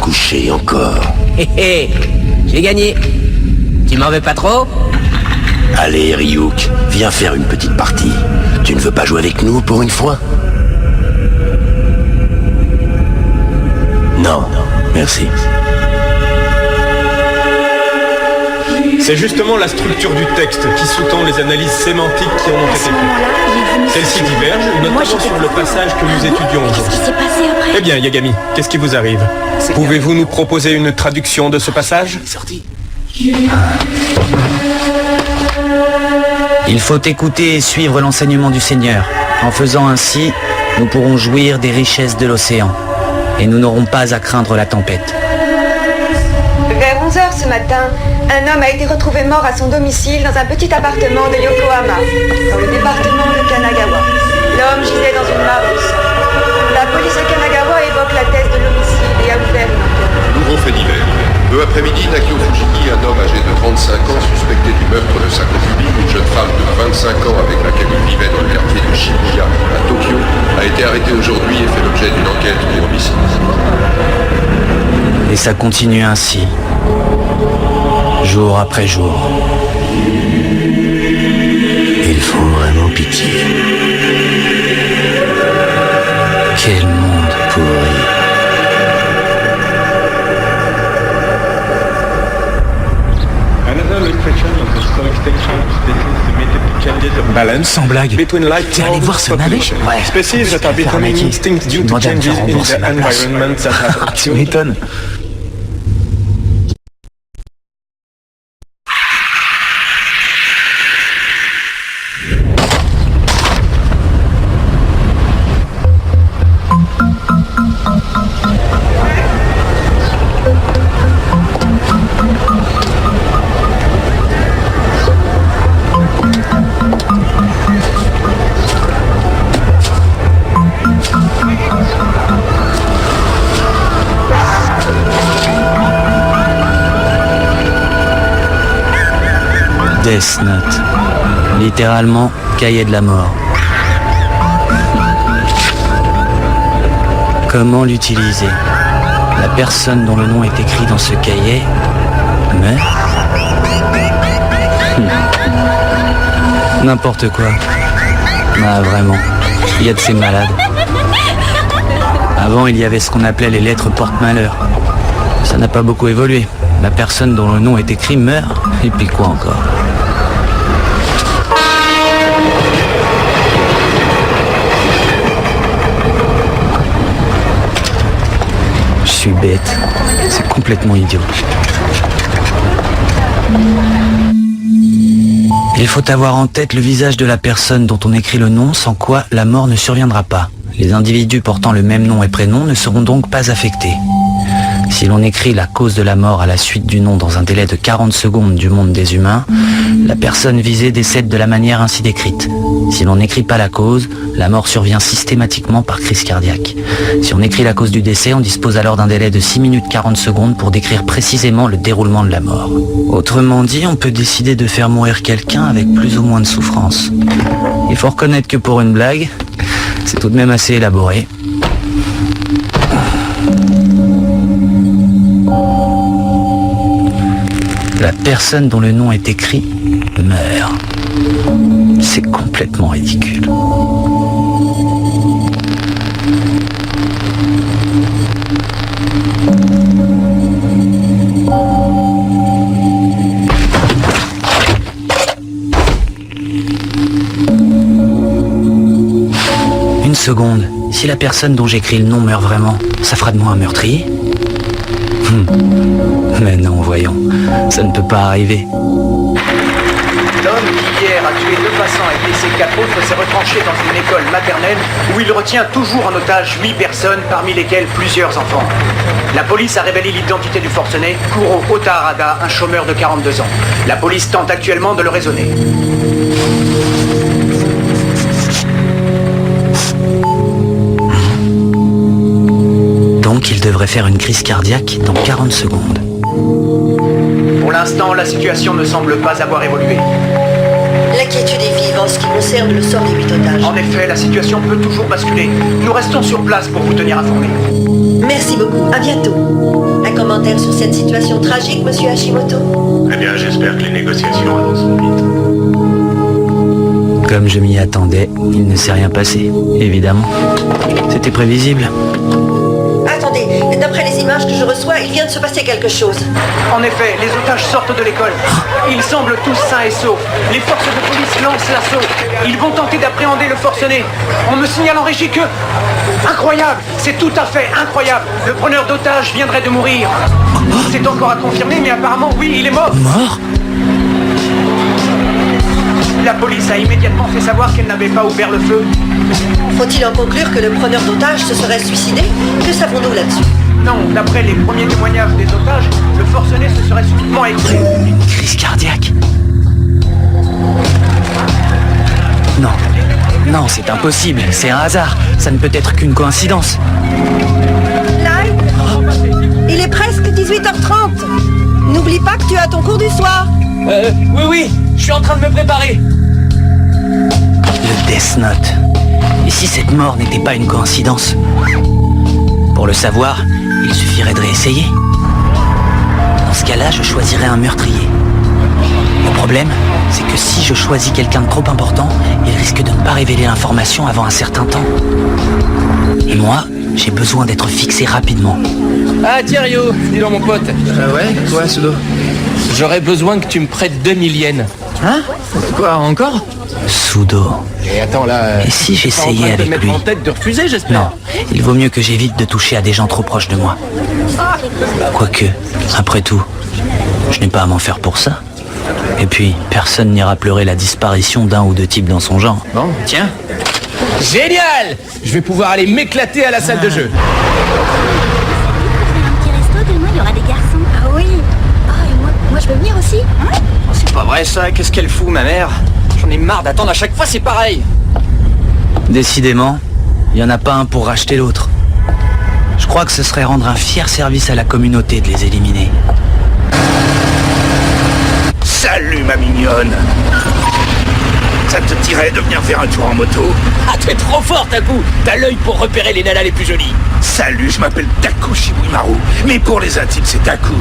Couché encore. Hé hé, j'ai gagné. Tu m'en veux pas trop? Allez, Ryuk, viens faire une petite partie. Tu ne veux pas jouer avec nous pour une fois? Non, merci. C'est justement la structure du texte qui sous-tend les analyses sémantiques qui en ont été faites. Celles-ci divergent, notamment sur le passage que nous étudions aujourd'hui. Qu'est-ce qui s'est passé après? Eh bien, Yagami, qu'est-ce qui vous arrive? Pouvez-vous nous proposer une traduction de ce passage? Il faut écouter et suivre l'enseignement du Seigneur. En faisant ainsi, nous pourrons jouir des richesses de l'océan. Et nous n'aurons pas à craindre la tempête. Vers 11h ce matin, un homme a été retrouvé mort à son domicile dans un petit appartement de Yokohama, dans le département de Kanagawa. L'homme gisait dans une mare de sang. La police de Kanagawa évoque la thèse de l'homicide et a ouvert une enquête. Nouveau fait divers. Peu après-midi, Nakio Fujiki, un homme âgé de 35 ans, suspecté du meurtre de sa copine, une jeune femme de 25 ans avec laquelle il vivait dans le quartier de Shibuya, à Tokyo, a été arrêté aujourd'hui et fait l'objet d'une enquête pour homicide. Et ça continue ainsi, jour après jour. Ils font vraiment pitié. Quel monde pourri. Balance, sans blague. T'es allé voir ce navet? Ouais. Species that are becoming extinct due to changes in the environment that have Tu m'étonnes. Death Note. Littéralement, cahier de la mort. Comment l'utiliser? La personne dont le nom est écrit dans ce cahier meurt. N'importe quoi. Ah, vraiment. Il y a de ces malades. Avant, il y avait ce qu'on appelait les lettres porte-malheur. Ça n'a pas beaucoup évolué. La personne dont le nom est écrit meurt. Et puis quoi encore? Je suis bête. C'est complètement idiot. Il faut avoir en tête le visage de la personne dont on écrit le nom, sans quoi la mort ne surviendra pas. Les individus portant le même nom et prénom ne seront donc pas affectés. Si l'on écrit la cause de la mort à la suite du nom dans un délai de 40 secondes du monde des humains, la personne visée décède de la manière ainsi décrite. Si l'on n'écrit pas la cause, la mort survient systématiquement par crise cardiaque. Si on écrit la cause du décès, on dispose alors d'un délai de 6 minutes 40 secondes pour décrire précisément le déroulement de la mort. Autrement dit, on peut décider de faire mourir quelqu'un avec plus ou moins de souffrance. Il faut reconnaître que pour une blague, c'est tout de même assez élaboré. La personne dont le nom est écrit meurt. C'est complètement ridicule. Une seconde. Si la personne dont j'écris le nom meurt vraiment, ça fera de moi un meurtrier ? Mais non, voyons, ça ne peut pas arriver. L'homme qui hier a tué 2 passants et blessé 4 autres s'est retranché dans une école maternelle où il retient toujours en otage 8 personnes, parmi lesquelles plusieurs enfants. La police a révélé l'identité du forcené, Kuro Otaharada, un chômeur de 42 ans. La police tente actuellement de le raisonner. Donc il devrait faire une crise cardiaque dans 40 secondes. Pour l'instant, la situation ne semble pas avoir évolué. L'inquiétude est vive en ce qui concerne le sort des 8 otages. En effet, la situation peut toujours basculer. Nous restons sur place pour vous tenir informés. Merci beaucoup, à bientôt. Un commentaire sur cette situation tragique, monsieur Hashimoto? Eh bien, j'espère que les négociations avanceront vite. Comme je m'y attendais, il ne s'est rien passé, évidemment. C'était prévisible. Attendez, d'après les images que je reçois, il vient de se passer quelque chose. En effet, les otages sortent de l'école. Ils semblent tous sains et saufs. Les forces de police lancent l'assaut. Ils vont tenter d'appréhender le forcené. On me signale en régie que... Incroyable! C'est tout à fait incroyable! Le preneur d'otages viendrait de mourir. C'est encore à confirmer, mais apparemment, oui, il est mort. Mort ? La police a immédiatement fait savoir qu'elle n'avait pas ouvert le feu. Faut-il en conclure que le preneur d'otages se serait suicidé? Que savons-nous là-dessus? Non, d'après les premiers témoignages des otages, le forcené se serait subitement écroulé. Une crise cardiaque. Non. Non, c'est impossible. C'est un hasard. Ça ne peut être qu'une coïncidence. Light, il est presque 18h30. N'oublie pas que tu as ton cours du soir. Oui, je suis en train de me préparer. Le Death Note. Et si cette mort n'était pas une coïncidence? Pour le savoir, il suffirait de réessayer. Dans ce cas-là, je choisirais un meurtrier. Le problème, c'est que si je choisis quelqu'un de trop important, il risque de ne pas révéler l'information avant un certain temps. Et moi, j'ai besoin d'être fixé rapidement. Ah tiens Rio, dis donc mon pote. Ouais, quoi, Sudo? J'aurais besoin que tu me prêtes 2000 yens. Hein? Quoi, encore? Sudo. Et attends là... Et si j'essayais avec lui? En tête de refuser, j'espère. Non, il vaut mieux que j'évite de toucher à des gens trop proches de moi. Quoique, après tout, je n'ai pas à m'en faire pour ça. Et puis, personne n'ira pleurer la disparition d'un ou deux types dans son genre. Bon, tiens. Génial! Je vais pouvoir aller m'éclater à la salle de jeu. Un petit resto, demain il y aura des garçons. Ah oui. Ah et moi je peux venir aussi, hein? C'est pas vrai ça, qu'est-ce qu'elle fout, ma mère? J'en ai marre d'attendre à chaque fois, c'est pareil. Décidément, il n'y en a pas un pour racheter l'autre. Je crois que ce serait rendre un fier service à la communauté de les éliminer. Salut ma mignonne. Ça te dirait de venir faire un tour en moto? Ah t'es trop fort Taku. T'as l'œil pour repérer les nanas les plus jolies. Salut, je m'appelle Taku Shibuimaru, mais pour les intimes c'est Taku.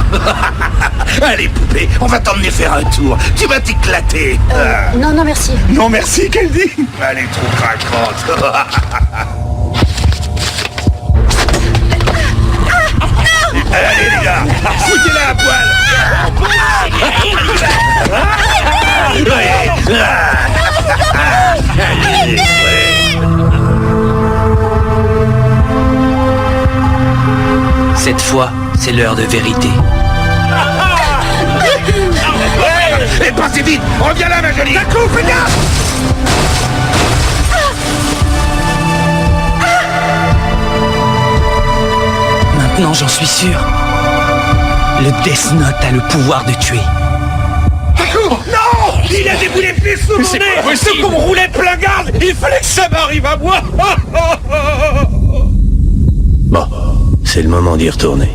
Allez poupée, on va t'emmener faire un tour, tu vas t'éclater. Non merci. Non merci, qu'elle dit? Elle est trop craquante. Allez les gars, foutez-la à poil. Cette fois, c'est l'heure de vérité. Et passez vite, reviens là ma jolie. Taku, fais gaffe. Maintenant, j'en suis sûr. Le Death Note a le pouvoir de tuer. Non! Il a déboulé plus sous mon nez! Ce qu'on roulait plein garde! Il fallait que ça m'arrive à moi! Bon, c'est le moment d'y retourner.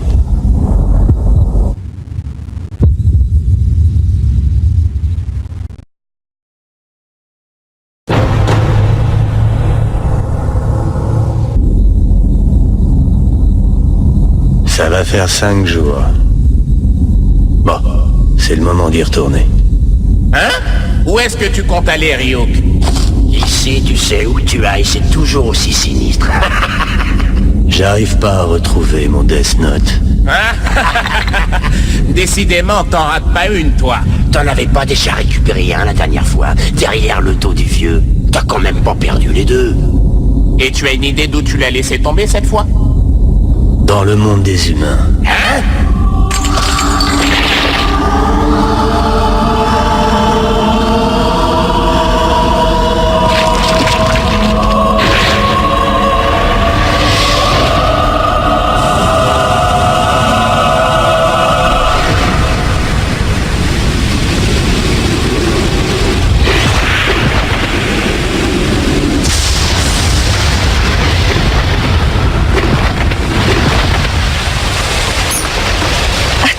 Ça va faire 5 jours. Bon, c'est le moment d'y retourner. Hein? Où est-ce que tu comptes aller, Ryuk? Ici, tu sais, où tu ailles, c'est toujours aussi sinistre. J'arrive pas à retrouver mon Death Note. Décidément, t'en rates pas une, toi. T'en avais pas déjà récupéré un la dernière fois, derrière le dos du vieux. T'as quand même pas perdu les deux. Et tu as une idée d'où tu l'as laissé tomber cette fois? Dans le monde des humains. Hein?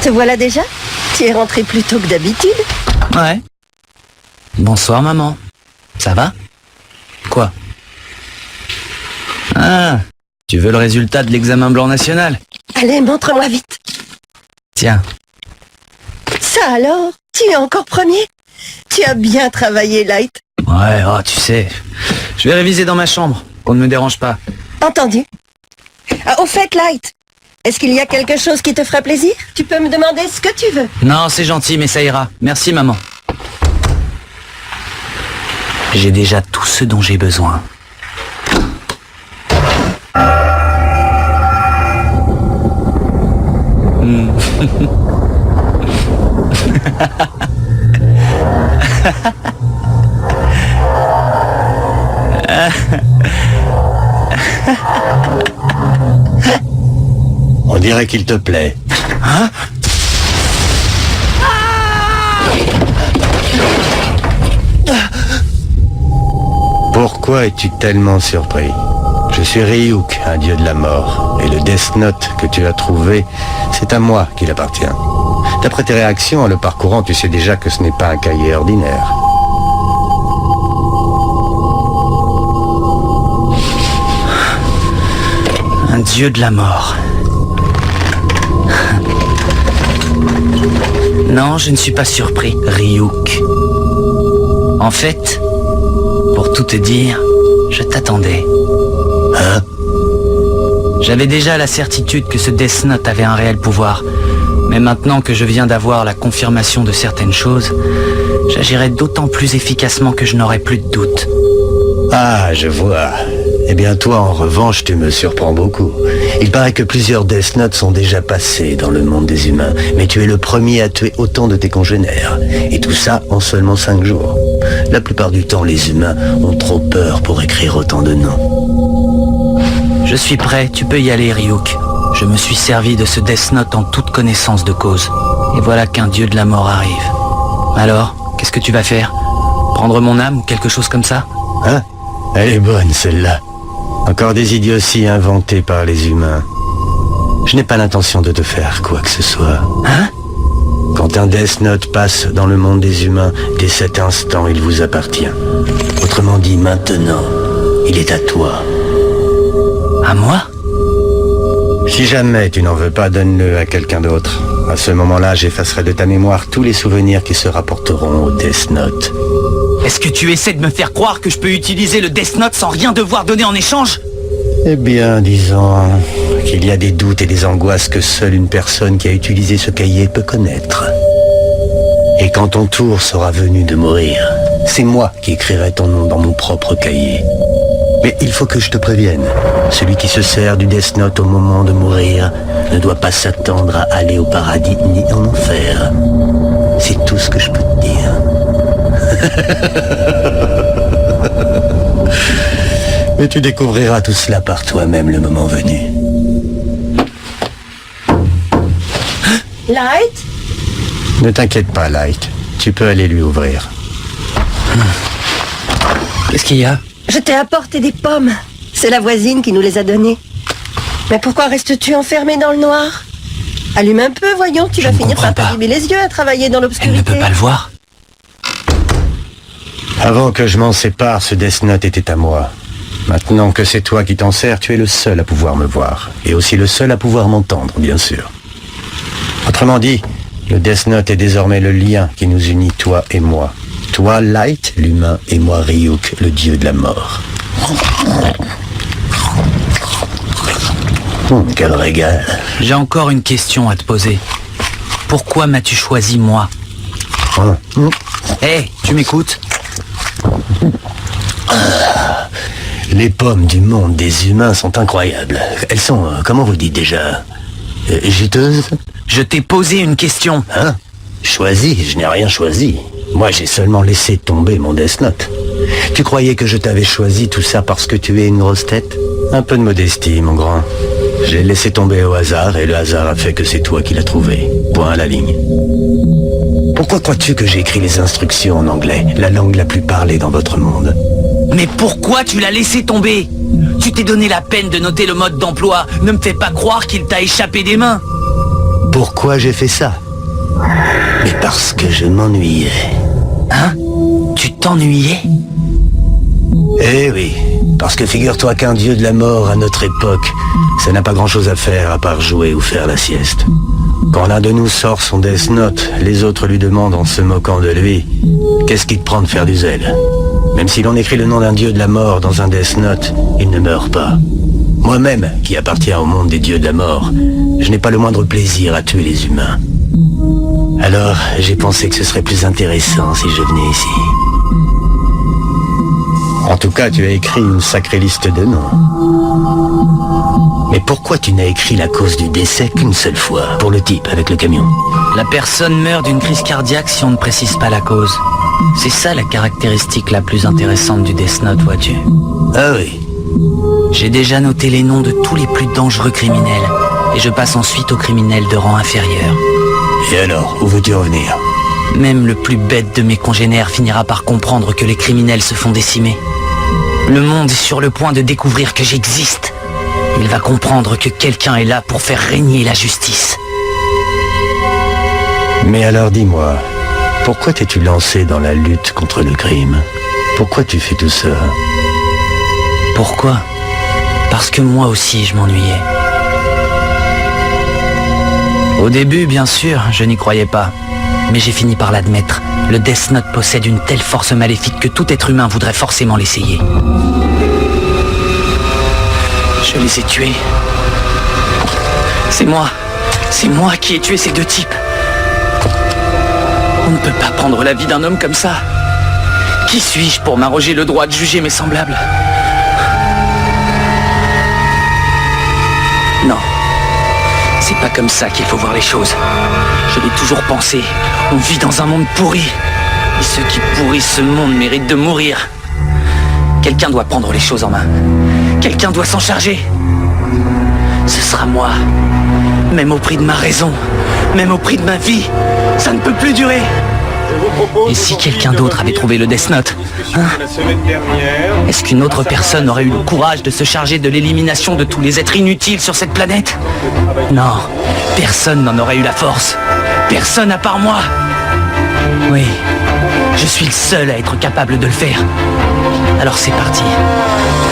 Te voilà déjà? Tu es rentré plus tôt que d'habitude? Ouais. Bonsoir, maman. Ça va? Quoi? Ah, tu veux le résultat de l'examen blanc national? Allez, montre-moi vite. Tiens. Ça alors? Tu es encore premier? Tu as bien travaillé, Light. Ouais, oh, tu sais. Je vais réviser dans ma chambre, qu'on ne me dérange pas. Entendu. Ah, au fait, Light, est-ce qu'il y a quelque chose qui te ferait plaisir? Tu peux me demander ce que tu veux. Non, c'est gentil, mais ça ira. Merci, maman. J'ai déjà tout ce dont j'ai besoin. On dirait qu'il te plaît. Hein? Pourquoi es-tu tellement surpris? Je suis Ryuk, un dieu de la mort, et le Death Note que tu as trouvé, c'est à moi qu'il appartient. D'après tes réactions en le parcourant, tu sais déjà que ce n'est pas un cahier ordinaire. Un dieu de la mort. Non, je ne suis pas surpris, Ryuk. En fait, pour tout te dire, je t'attendais. Hein? J'avais déjà la certitude que ce Death Note avait un réel pouvoir. Mais maintenant que je viens d'avoir la confirmation de certaines choses, j'agirai d'autant plus efficacement que je n'aurai plus de doute. Ah, je vois. Eh bien toi, en revanche, tu me surprends beaucoup. Il paraît que plusieurs Death Notes sont déjà passés dans le monde des humains, mais tu es le premier à tuer autant de tes congénères. Et tout ça en seulement 5 jours. La plupart du temps, les humains ont trop peur pour écrire autant de noms. Je suis prêt, tu peux y aller, Ryuk. Je me suis servi de ce Death Note en toute connaissance de cause. Et voilà qu'un dieu de la mort arrive. Alors, qu'est-ce que tu vas faire? Prendre mon âme ou quelque chose comme ça? Hein? Elle est bonne, celle-là. Encore des idioties inventées par les humains. Je n'ai pas l'intention de te faire quoi que ce soit. Hein? Quand un Death Note passe dans le monde des humains, dès cet instant, il vous appartient. Autrement dit, maintenant, il est à toi. À moi? Si jamais tu n'en veux pas, donne-le à quelqu'un d'autre. À ce moment-là, j'effacerai de ta mémoire tous les souvenirs qui se rapporteront au Death Note. Est-ce que tu essaies de me faire croire que je peux utiliser le Death Note sans rien devoir donner en échange? Eh bien, disons qu'il y a des doutes et des angoisses que seule une personne qui a utilisé ce cahier peut connaître. Et quand ton tour sera venu de mourir, c'est moi qui écrirai ton nom dans mon propre cahier. Mais il faut que je te prévienne, celui qui se sert du Death Note au moment de mourir ne doit pas s'attendre à aller au paradis ni en enfer. C'est tout ce que je peux te dire. Mais tu découvriras tout cela par toi-même le moment venu. Light? Ne t'inquiète pas, Light. Tu peux aller lui ouvrir. Qu'est-ce qu'il y a? Je t'ai apporté des pommes. C'est la voisine qui nous les a données. Mais pourquoi restes-tu enfermé dans le noir? Allume un peu, voyons, tu vas finir par t'abîmer les yeux à travailler dans l'obscurité. Elle ne peut pas le voir. Avant que je m'en sépare, ce Death Note était à moi. Maintenant que c'est toi qui t'en sers, tu es le seul à pouvoir me voir. Et aussi le seul à pouvoir m'entendre, bien sûr. Autrement dit, le Death Note est désormais le lien qui nous unit, toi et moi. Toi, Light, l'humain, et moi, Ryuk, le dieu de la mort. Quel régal. J'ai encore une question à te poser. Pourquoi m'as-tu choisi, moi? Hé, tu m'écoutes? Les pommes du monde des humains sont incroyables. Elles sont, comment vous dites déjà, juteuses? Je t'ai posé une question. Hein? Choisi? Je n'ai rien choisi. Moi, j'ai seulement laissé tomber mon Death Note. Tu croyais que je t'avais choisi tout ça parce que tu es une grosse tête? Un peu de modestie, mon grand. J'ai laissé tomber au hasard et le hasard a fait que c'est toi qui l'as trouvé. Point à la ligne. Pourquoi crois-tu que j'ai écrit les instructions en anglais, la langue la plus parlée dans votre monde? Mais pourquoi tu l'as laissé tomber? Tu t'es donné la peine de noter le mode d'emploi. Ne me fais pas croire qu'il t'a échappé des mains. Pourquoi j'ai fait ça? Mais parce que je m'ennuyais. Hein? Tu t'ennuyais? Eh oui, parce que figure-toi qu'un dieu de la mort à notre époque, ça n'a pas grand-chose à faire à part jouer ou faire la sieste. Quand l'un de nous sort son Death Note, les autres lui demandent en se moquant de lui, qu'est-ce qui te prend de faire du zèle? Même si l'on écrit le nom d'un dieu de la mort dans un Death Note, il ne meurt pas. Moi-même, qui appartiens au monde des dieux de la mort, je n'ai pas le moindre plaisir à tuer les humains. Alors, j'ai pensé que ce serait plus intéressant si je venais ici. En tout cas, tu as écrit une sacrée liste de noms. Mais pourquoi tu n'as écrit la cause du décès qu'une seule fois, pour le type avec le camion? La personne meurt d'une crise cardiaque si on ne précise pas la cause. C'est ça la caractéristique la plus intéressante du Death Note, vois-tu. Ah oui. J'ai déjà noté les noms de tous les plus dangereux criminels, et je passe ensuite aux criminels de rang inférieur. Et alors, où veux-tu revenir? Même le plus bête de mes congénères finira par comprendre que les criminels se font décimer. Le monde est sur le point de découvrir que j'existe. Il va comprendre que quelqu'un est là pour faire régner la justice. Mais alors dis-moi, pourquoi t'es-tu lancé dans la lutte contre le crime? Pourquoi tu fais tout ça? Pourquoi? Parce que moi aussi je m'ennuyais. Au début, bien sûr, je n'y croyais pas. Mais j'ai fini par l'admettre. Le Death Note possède une telle force maléfique que tout être humain voudrait forcément l'essayer. Je les ai tués. C'est moi qui ai tué ces deux types. On ne peut pas prendre la vie d'un homme comme ça. Qui suis-je pour m'arroger le droit de juger mes semblables? Non. C'est pas comme ça qu'il faut voir les choses. Je l'ai toujours pensé. On vit dans un monde pourri. Et ceux qui pourrissent ce monde méritent de mourir. Quelqu'un doit prendre les choses en main. Quelqu'un doit s'en charger. Ce sera moi. Même au prix de ma raison. Même au prix de ma vie. Ça ne peut plus durer. Et si quelqu'un d'autre avait trouvé le Death Note, hein? Est-ce qu'une autre personne aurait eu le courage de se charger de l'élimination de tous les êtres inutiles sur cette planète? Non, personne n'en aurait eu la force. Personne à part moi. Oui, je suis le seul à être capable de le faire. Alors c'est parti.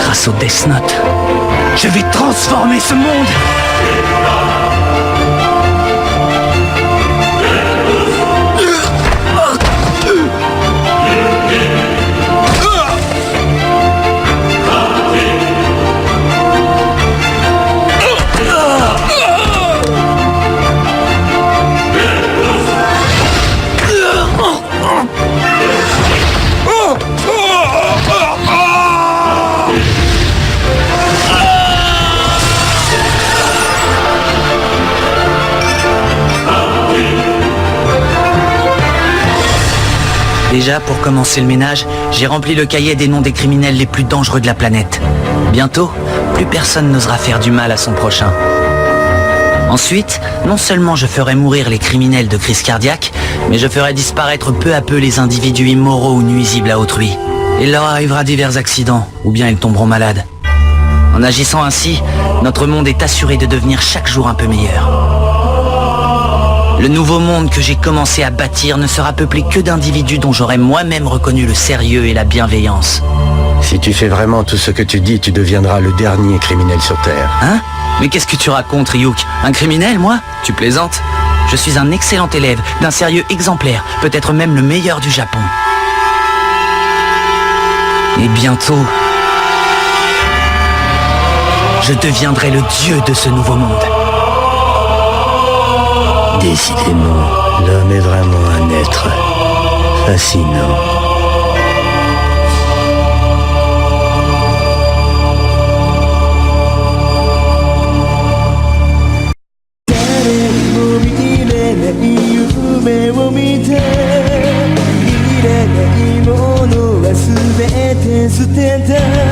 Grâce au Death Note, je vais transformer ce monde. Déjà, pour commencer le ménage, j'ai rempli le cahier des noms des criminels les plus dangereux de la planète. Bientôt, plus personne n'osera faire du mal à son prochain. Ensuite, non seulement je ferai mourir les criminels de crise cardiaque, mais je ferai disparaître peu à peu les individus immoraux ou nuisibles à autrui. Il leur arrivera divers accidents, ou bien ils tomberont malades. En agissant ainsi, notre monde est assuré de devenir chaque jour un peu meilleur. Le nouveau monde que j'ai commencé à bâtir ne sera peuplé que d'individus dont j'aurai moi-même reconnu le sérieux et la bienveillance. Si tu fais vraiment tout ce que tu dis, tu deviendras le dernier criminel sur Terre. Hein? Mais qu'est-ce que tu racontes, Ryuk? Un criminel, moi? Tu plaisantes? Je suis un excellent élève, d'un sérieux exemplaire, peut-être même le meilleur du Japon. Et bientôt, je deviendrai le dieu de ce nouveau monde. Décidément, l'homme est vraiment un être fascinant.捨てた